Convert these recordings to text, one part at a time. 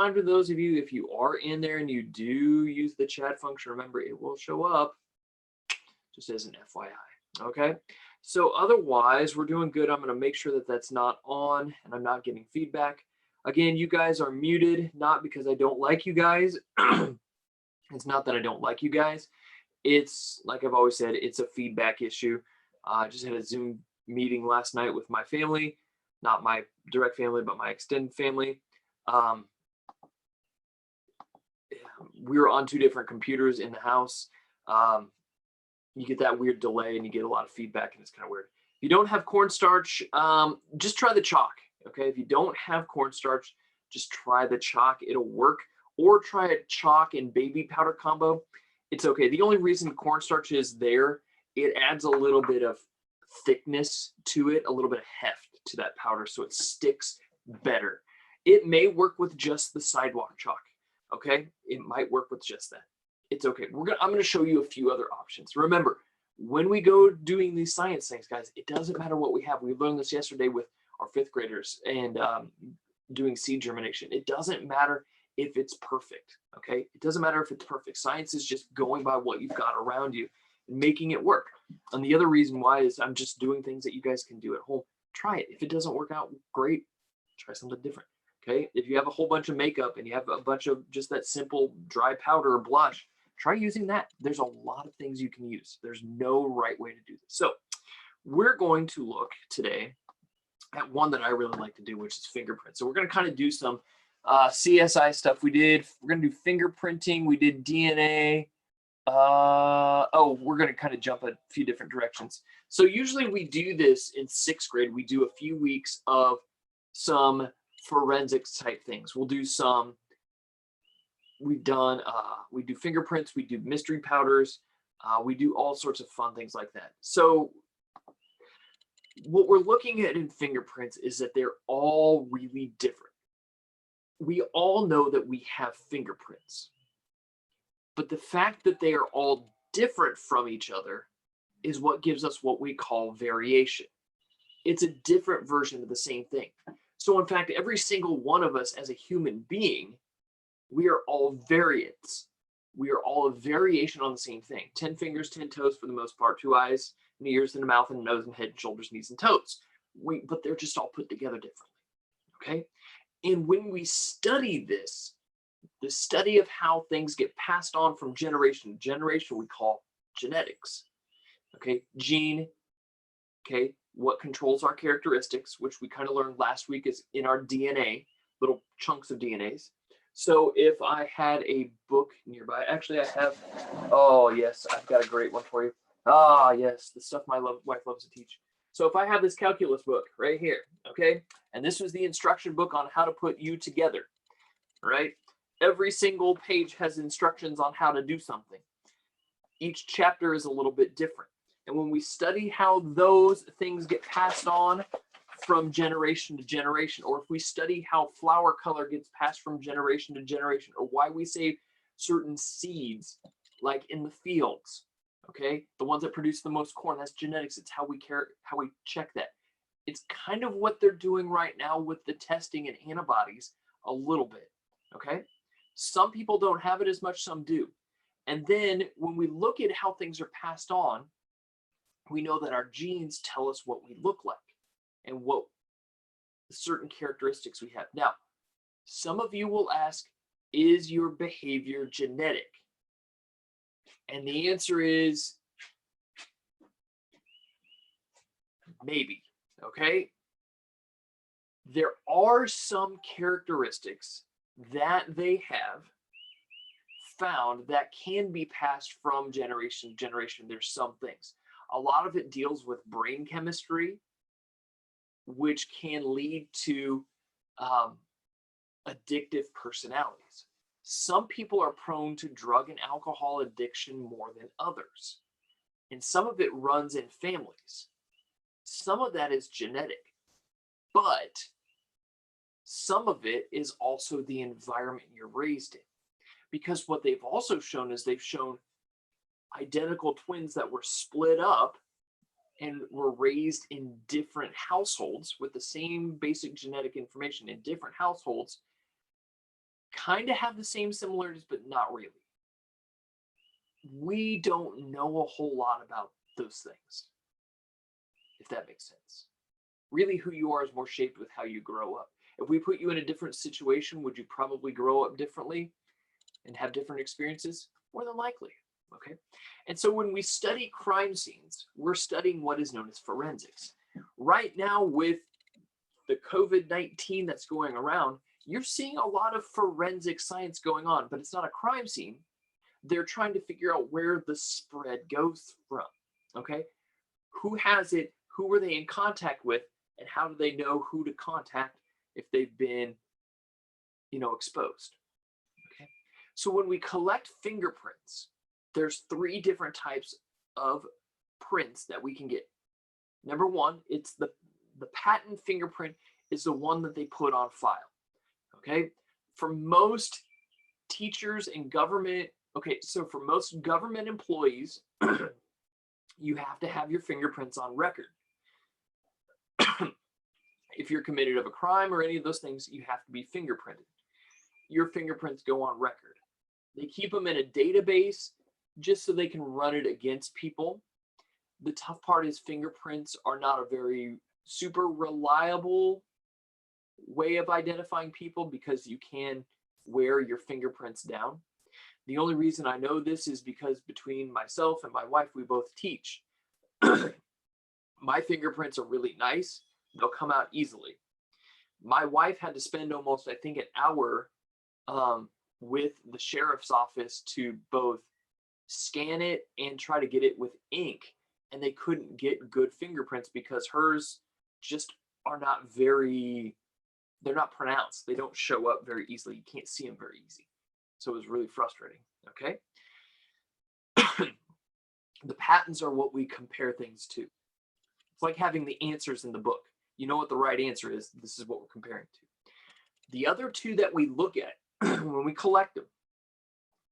reminder to those of you, if you are in there and you do use the chat function, remember it will show up just as an FYI, okay? So otherwise, we're doing good. I'm gonna make sure that that's not on and I'm not getting feedback. Again, you guys are muted, not because I don't like you guys. It's not that I don't like you guys. It's, like I've always said, it's a feedback issue. I just had a Zoom meeting last night with my family, not my direct family, but my extended family. We were on 2 different computers in the house. You get that weird delay and you get a lot of feedback and it's kind of weird. If you don't have cornstarch, just try the chalk, okay? If you don't have cornstarch, just try the chalk, it'll work. Or try a chalk and baby powder combo. It's okay. The only reason cornstarch is there, it adds a little bit of thickness to it, a little bit of heft to that powder so it sticks better. It may work with just the sidewalk chalk, okay? It might work with just that. It's okay. I'm gonna show you a few other options. Remember, when we go doing these science things, guys, it doesn't matter what we have. We learned this yesterday with our 5th graders and doing seed germination. It doesn't matter if it's perfect, okay? It doesn't matter if it's perfect. Science is just going by what you've got around you and making it work. And the other reason why is I'm just doing things that you guys can do at home. Try it. If it doesn't work out, great. Try something different, okay? If you have a whole bunch of makeup and you have a bunch of just that simple dry powder or blush, try using that. There's a lot of things you can use. There's no right way to do this. So we're going to look today at one that I really like to do, which is fingerprints. So we're going to kind of do some CSI stuff. We're going to do fingerprinting. We did DNA. We're going to kind of jump a few different directions. So usually we do this in 6th grade. We do a few weeks of some forensics type things. We do fingerprints, we do mystery powders, we do all sorts of fun things like that. So what we're looking at in fingerprints is that they're all really different. We all know that we have fingerprints, but the fact that they are all different from each other is what gives us what we call variation. It's a different version of the same thing. So in fact, every single one of us as a human being, we are all variants. We are all a variation on the same thing. 10 fingers, 10 toes for the most part, 2 eyes, and ears, and a mouth, and a nose, and head, and shoulders, knees, and toes. But they're just all put together differently, okay? And when we study this, the study of how things get passed on from generation to generation, we call genetics, okay? Gene, okay? What controls our characteristics, which we kind of learned last week is in our DNA, little chunks of DNAs. So if I had a book nearby, actually I have, oh yes, I've got a great one for you. Ah, yes, the stuff my wife loves to teach. So if I have this calculus book right here, okay, and this was the instruction book on how to put U together, right? Every single page has instructions on how to do something. Each chapter is a little bit different. And when we study how those things get passed on from generation to generation, or if we study how flower color gets passed from generation to generation, or why we save certain seeds, like in the fields, okay, the ones that produce the most corn, that's genetics. It's how we check that. It's kind of what they're doing right now with the testing and antibodies a little bit, okay? Some people don't have it as much, some do. And then when we look at how things are passed on, we know that our genes tell us what we look like and what certain characteristics we have. Now, some of you will ask, is your behavior genetic? And the answer is maybe, okay? There are some characteristics that they have found that can be passed from generation to generation. There's some things. A lot of it deals with brain chemistry, which can lead to addictive personalities. Some people are prone to drug and alcohol addiction more than others. And some of it runs in families. Some of that is genetic, but some of it is also the environment you're raised in. Because what they've also shown is they've shown identical twins that were split up and were raised in different households with the same basic genetic information in different households kind of have the same similarities, but not really. We don't know a whole lot about those things, if that makes sense. Really, who you are is more shaped with how you grow up. If we put you in a different situation, would you probably grow up differently and have different experiences? More than likely, okay? And so when we study crime scenes, we're studying what is known as forensics. Right now, with the COVID-19 that's going around, you're seeing a lot of forensic science going on, but it's not a crime scene. They're trying to figure out where the spread goes from, okay? Who has it? Who were they in contact with? And how do they know who to contact if they've been, exposed? Okay. So when we collect fingerprints, there's 3 different types of prints that we can get. Number one, it's the patent fingerprint is the one that they put on file. Okay. For most teachers and government, so for most government employees, you have to have your fingerprints on record. If you're committed of a crime or any of those things, you have to be fingerprinted. Your fingerprints go on record. They keep them in a database just so they can run it against people. The tough part is fingerprints are not a very super reliable way of identifying people because you can wear your fingerprints down. The only reason I know this is because between myself and my wife, we both teach. My fingerprints are really nice. They'll come out easily. My wife had to spend almost, I think, an hour with the sheriff's office to both scan it and try to get it with ink. And they couldn't get good fingerprints because hers just are not they're not pronounced. They don't show up very easily. You can't see them very easy. So it was really frustrating, okay? The patents are what we compare things to. It's like having the answers in the book. You know what the right answer is. This is what we're comparing to. The other 2 that we look at when we collect them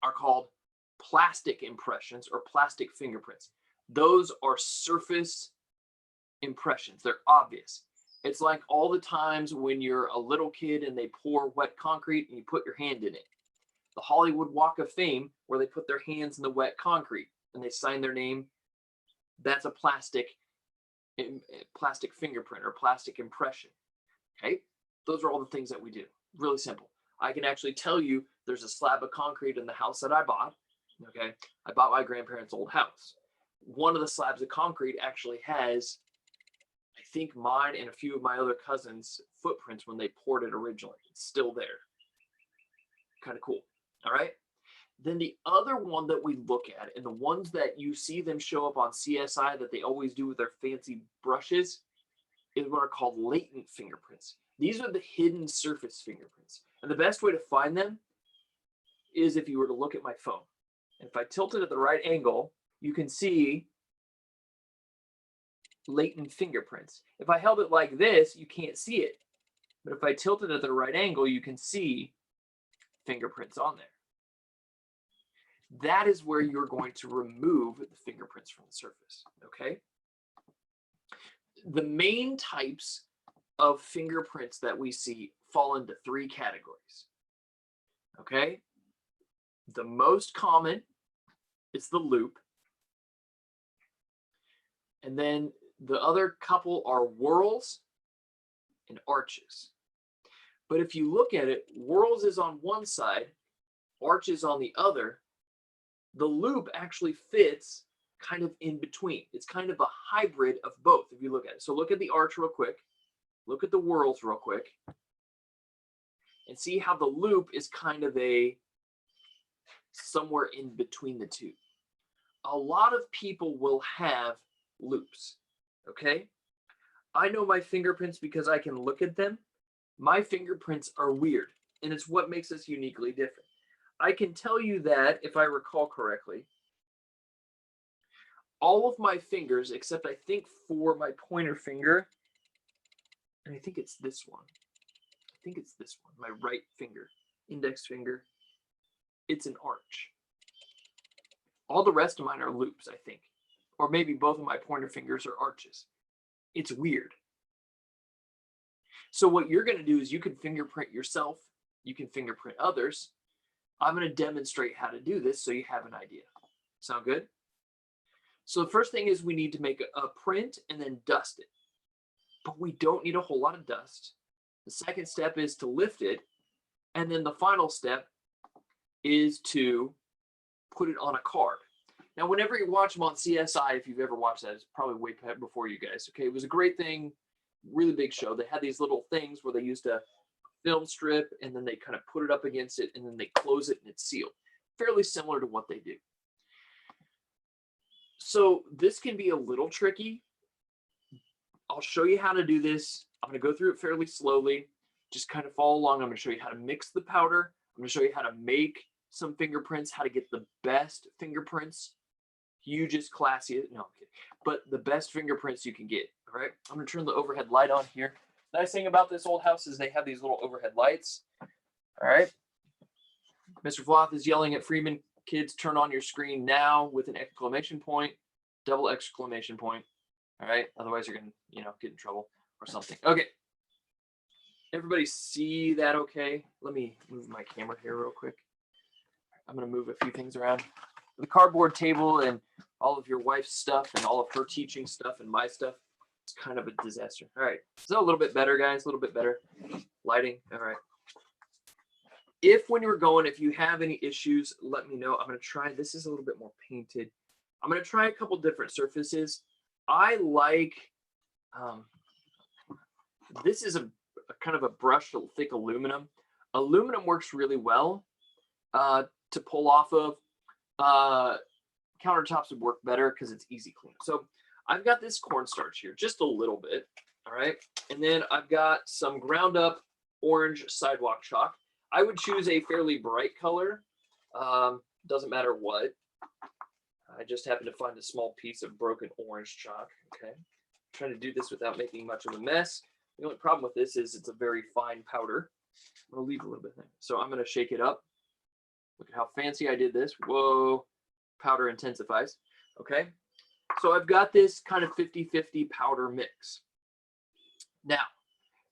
are called plastic impressions or plastic fingerprints. Those are surface impressions. They're obvious. It's like all the times when you're a little kid and they pour wet concrete and you put your hand in it. The Hollywood Walk of Fame, where they put their hands in the wet concrete and they sign their name, that's a plastic fingerprint or plastic impression. Okay, those are all the things that we do. Really simple. I can actually tell you there's a slab of concrete in the house that I bought. Okay, I bought my grandparents' old house. One of the slabs of concrete actually has, I think, mine and a few of my other cousins' footprints when they poured it originally. It's still there. Kind of cool. All right. Then the other one that we look at, and the ones that you see them show up on CSI that they always do with their fancy brushes, is what are called latent fingerprints. These are the hidden surface fingerprints. And the best way to find them is if you were to look at my phone. And if I tilt it at the right angle, you can see latent fingerprints. If I held it like this, you can't see it. But if I tilt it at the right angle, you can see fingerprints on there. That is where you're going to remove the fingerprints from the surface, okay? The main types of fingerprints that we see fall into 3 categories, okay? The most common is the loop. And then the other couple are whorls and arches. But if you look at it, whorls is on one side, arches on the other. The loop actually fits kind of in between. It's kind of a hybrid of both if you look at it. So look at the arch real quick. Look at the whorls real quick. And see how the loop is kind of somewhere in between the 2. A lot of people will have loops, okay? I know my fingerprints because I can look at them. My fingerprints are weird, and it's what makes us uniquely different. I can tell you that, if I recall correctly, all of my fingers, except I think for my pointer finger, and I think it's this one. I think it's this one, my right finger, index finger. It's an arch. All the rest of mine are loops, I think. Or maybe both of my pointer fingers are arches. It's weird. So what you're going to do is you can fingerprint yourself. you can fingerprint others. I'm going to demonstrate how to do this so you have an idea. Sound good? So the first thing is we need to make a print and then dust it. But we don't need a whole lot of dust. The second step is to lift it. And then the final step is to put it on a card. Now, whenever you watch them on CSI, if you've ever watched that, it's probably way before you guys. Okay, it was a great thing, really big show. They had these little things where they used a film strip and then they kind of put it up against it and then they close it and it's sealed. Fairly similar to what they do. So this can be a little tricky. I'll show you how to do this. I'm going to go through it fairly slowly. Just kind of follow along. I'm going to show you how to mix the powder. I'm going to show you how to make some fingerprints, how to get the best fingerprints. Hugest, classiest, no, I'm kidding. But the best fingerprints you can get. All right. I'm going to turn the overhead light on here. The nice thing about this old house is they have these little overhead lights. All right. Mr. Floth is yelling at Freeman, kids, turn on your screen now with an exclamation point, double exclamation point. All right. Otherwise, you're going to, get in trouble or something. Okay. Everybody see that okay? Let me move my camera here real quick. I'm going to move a few things around. The cardboard table and all of your wife's stuff and all of her teaching stuff and my stuff. It's kind of a disaster. All right. So a little bit better, guys. A little bit better. Lighting. All right. When you have any issues, let me know. I'm going to try. This is a little bit more painted. I'm going to try a couple different surfaces. I like, this is a kind of a brushed thick aluminum. Aluminum works really well to pull off of. Countertops would work better because it's easy clean. So I've got this cornstarch here, just a little bit. All right. And then I've got some ground up orange sidewalk chalk. I would choose a fairly bright color. Doesn't matter what. I just happened to find a small piece of broken orange chalk. Okay. I'm trying to do this without making much of a mess. The only problem with this is it's a very fine powder. I'm going to leave a little bit there. So I'm going to shake it up. Look at how fancy I did this. Whoa. Powder intensifies. Okay. So I've got this kind of 50-50 powder mix. Now,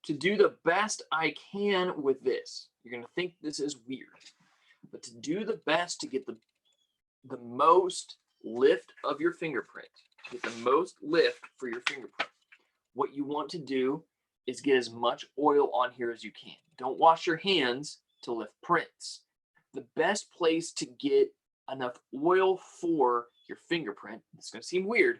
to do the best I can with this, you're going to think this is weird, but to do the best to get the most lift of your fingerprint, to get the most lift for your fingerprint, what you want to do is get as much oil on here as you can. Don't wash your hands to lift prints. The best place to get enough oil for your fingerprint, it's going to seem weird,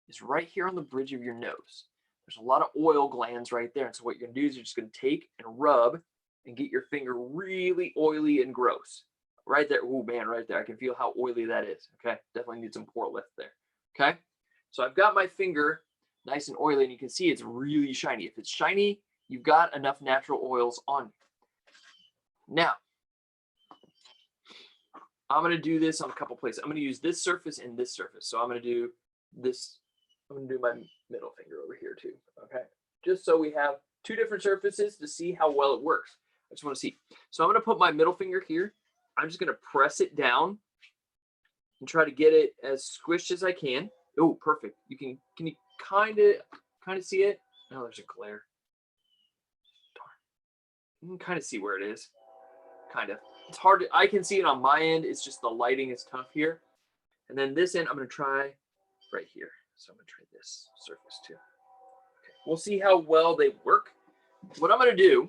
is right here on the bridge of your nose. There's a lot of oil glands right there. And so what you're going to do is you're just going to take and rub and get your finger really oily and gross. Right there. Oh, man, right there. I can feel how oily that is. Okay. Definitely need some pour lift there. Okay. So I've got my finger nice and oily, and you can see it's really shiny. If it's shiny, you've got enough natural oils on you. Now, I'm going to do this on a couple places. I'm going to use this surface and this surface. So I'm going to do this. I'm going to do my middle finger over here too. Okay. Just so we have two different surfaces to see how well it works. I just want to see. So I'm going to put my middle finger here. I'm just going to press it down and try to get it as squished as I can. Oh, perfect. Can you kind of see it? No, there's a glare. Darn. You can kind of see where it is. Kind of. It's hard I can see it on my end. It's just the lighting is tough here. And then this end, I'm going to try right here. So I'm going to try this surface too. Okay. We'll see how well they work. What I'm going to do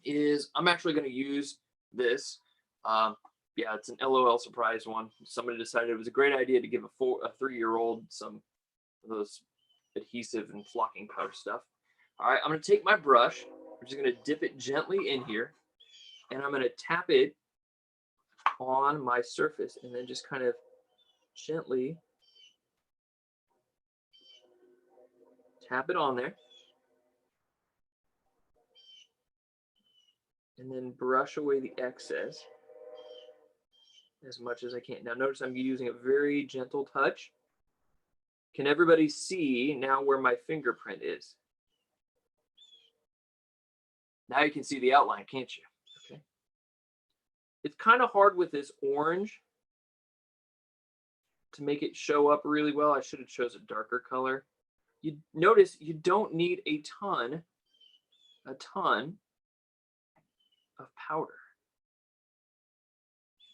is I'm actually going to use this. Yeah, it's an LOL surprise one. Somebody decided it was a great idea to give a 3-year-old some of those adhesive and flocking powder stuff. All right, I'm going to take my brush. I'm just going to dip it gently in here. And I'm going to tap it on my surface and then just kind of gently tap it on there. And then brush away the excess as much as I can. Now notice I'm using a very gentle touch. Can everybody see now where my fingerprint is? Now you can see the outline, can't you? Okay. It's kind of hard with this orange to make it show up really well. I should have chose a darker color. You notice you don't need a ton of powder.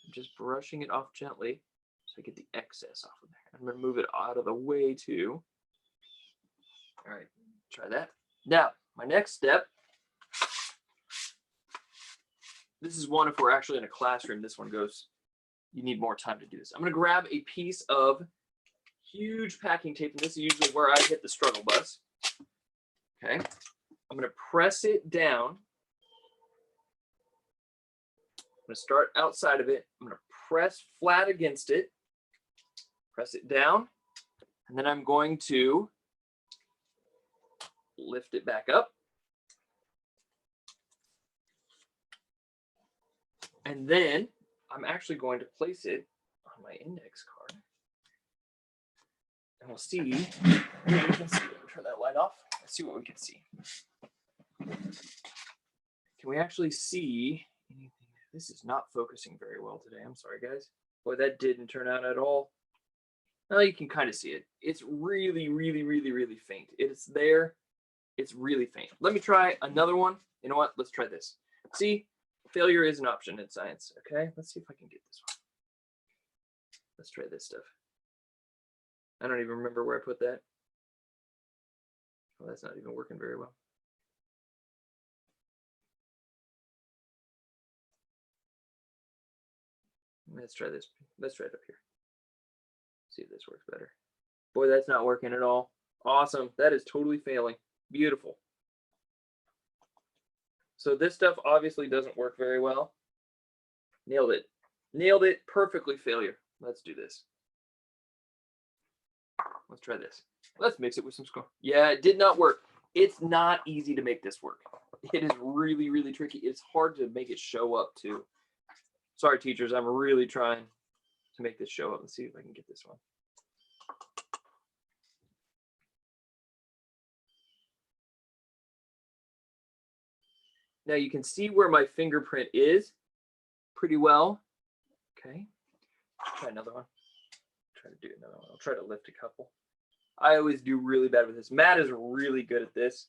I'm just brushing it off gently so I get the excess off of there. I'm going to move it out of the way too. All right, try that. Now, my next step, this is one if we're actually in a classroom, this one goes, you need more time to do this. I'm going to grab a piece of huge packing tape, and this is usually where I hit the struggle bus. Okay, I'm going to press it down. I'm going to start outside of it. I'm going to press flat against it, press it down, and then I'm going to lift it back up. And then I'm actually going to place it on my index card. And we'll see what we can see. Turn that light off. Let's see what we can see. Can we actually see anything? This is not focusing very well today. I'm sorry, guys. Boy, that didn't turn out at all. Well, you can kind of see it. It's really, really, really, really faint. It's there. It's really faint. Let me try another one. You know what? Let's try this. See, failure is an option in science. Okay, let's see if I can get this one. Let's try this stuff. I don't even remember where I put that. Well, that's not even working very well. Let's try this. Let's try it up here. See if this works better. Boy, that's not working at all. Awesome. That is totally failing. Beautiful. So this stuff obviously doesn't work very well. Nailed it. Nailed it. Perfectly failure. Let's do this. Let's try this. Let's mix it with some score. Yeah, it did not work. It's not easy to make this work. It is really, really tricky. It's hard to make it show up too. Sorry, teachers. I'm really trying to make this show up. Let's see if I can get this one. Now you can see where my fingerprint is pretty well. Okay, try another one. Try to do another one. I'll try to lift a couple. I always do really bad with this. Matt is really good at this.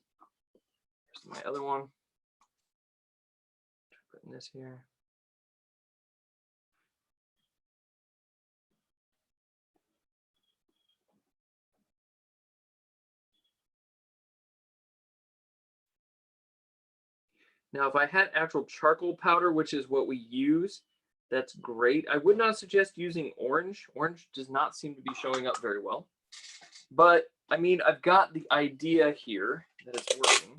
Here's my other one. Try putting this here. Now, if I had actual charcoal powder, which is what we use, that's great. I would not suggest using orange. Orange does not seem to be showing up very well. But, I mean, I've got the idea here that it's working.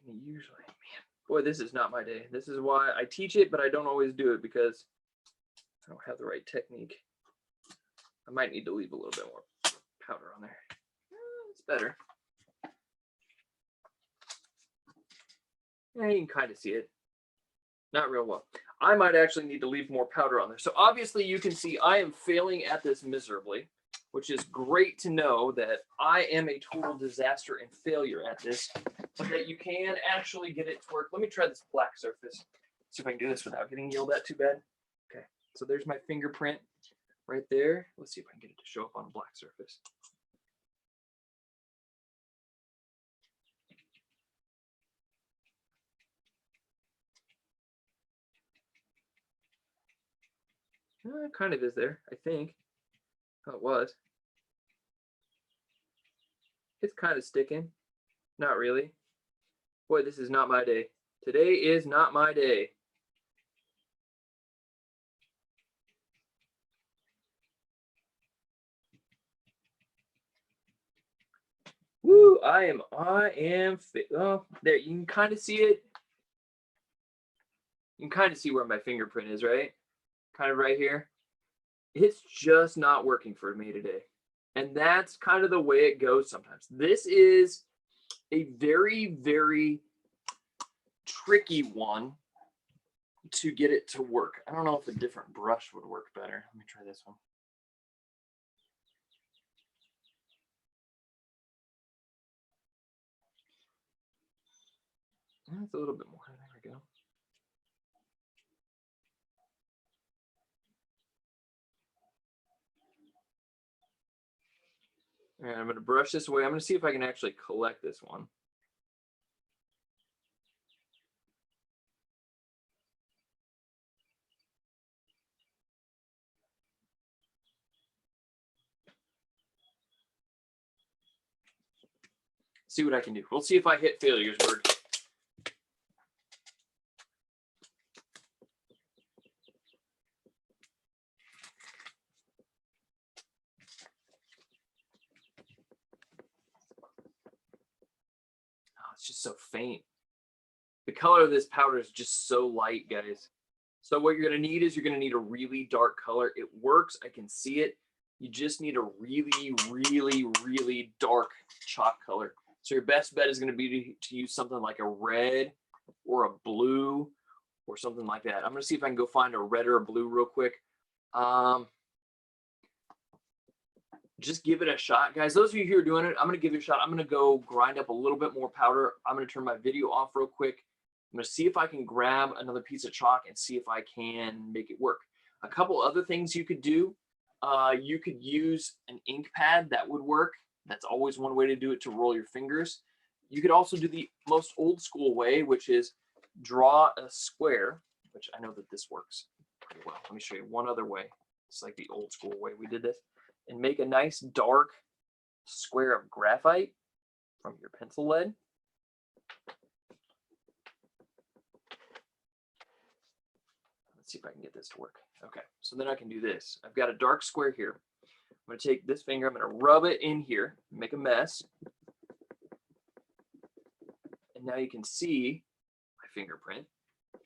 And usually, man, boy, this is not my day. This is why I teach it, but I don't always do it because I don't have the right technique. I might need to leave a little bit more powder on there. It's better. Yeah, you can kind of see it. Not real well. I might actually need to leave more powder on there. So obviously you can see I am failing at this miserably, which is great to know that I am a total disaster and failure at this, but that you can actually get it to work. Let me try this black surface. See if I can do this without getting yelled at too bad. Okay, so there's my fingerprint right there. Let's see if I can get it to show up on a black surface. It kind of is there, I think. Oh, it was. It's kind of sticking. Not really. Boy, this is not my day. Today is not my day. Woo, I am, oh, there, you can kind of see it. You can kind of see where my fingerprint is, right? Kind of right here. It's just not working for me today. And that's kind of the way it goes sometimes. This is a very, very tricky one to get it to work. I don't know if a different brush would work better. Let me try this one. That's a little bit more. There we go. And I'm going to brush this away. I'm going to see if I can actually collect this one. See what I can do. We'll see if I hit failures, Bird. Oh, it's just so faint. The color of this powder is just so light, guys. So what you're going to need is you're going to need a really dark color. It works. I can see it. You just need a really, really, really dark chalk color. So your best bet is going to be to use something like a red or a blue or something like that. I'm going to see if I can go find a red or a blue real quick. Just give it a shot, guys. Those of you who are doing it, I'm going to give it a shot. I'm going to go grind up a little bit more powder. I'm going to turn my video off real quick. I'm going to see if I can grab another piece of chalk and see if I can make it work. A couple other things you could do. You could use an ink pad. That would work. That's always one way to do it, to roll your fingers. You could also do the most old school way, which is draw a square, which I know that this works pretty well. Let me show you one other way. It's like the old school way we did this. And make a nice dark square of graphite from your pencil lead. Let's see if I can get this to work. Okay, so then I can do this. I've got a dark square here. I'm going to take this finger, I'm going to rub it in here, make a mess. And now you can see my fingerprint. I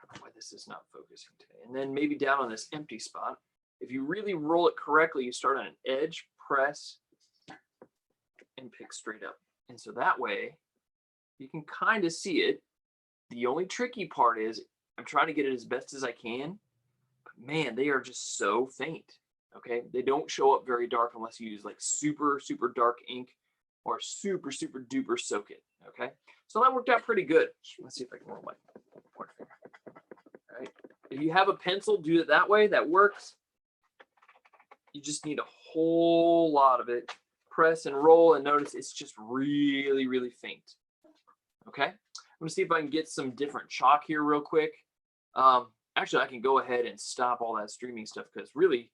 don't know why this is not focusing today. And then maybe down on this empty spot. If you really roll it correctly, you start on an edge, press, and pick straight up. And so that way, you can kind of see it. The only tricky part is I'm trying to get it as best as I can. But man, they are just so faint. Okay, they don't show up very dark unless you use like super, super dark ink or super, super duper soak it. Okay, so that worked out pretty good. Let's see if I can roll my pointer finger. All right, if you have a pencil, do it that way. That works. You just need a whole lot of it. Press and roll, and notice it's just really, really faint. Okay, I'm gonna see if I can get some different chalk here real quick. Actually, I can go ahead and stop all that streaming stuff because really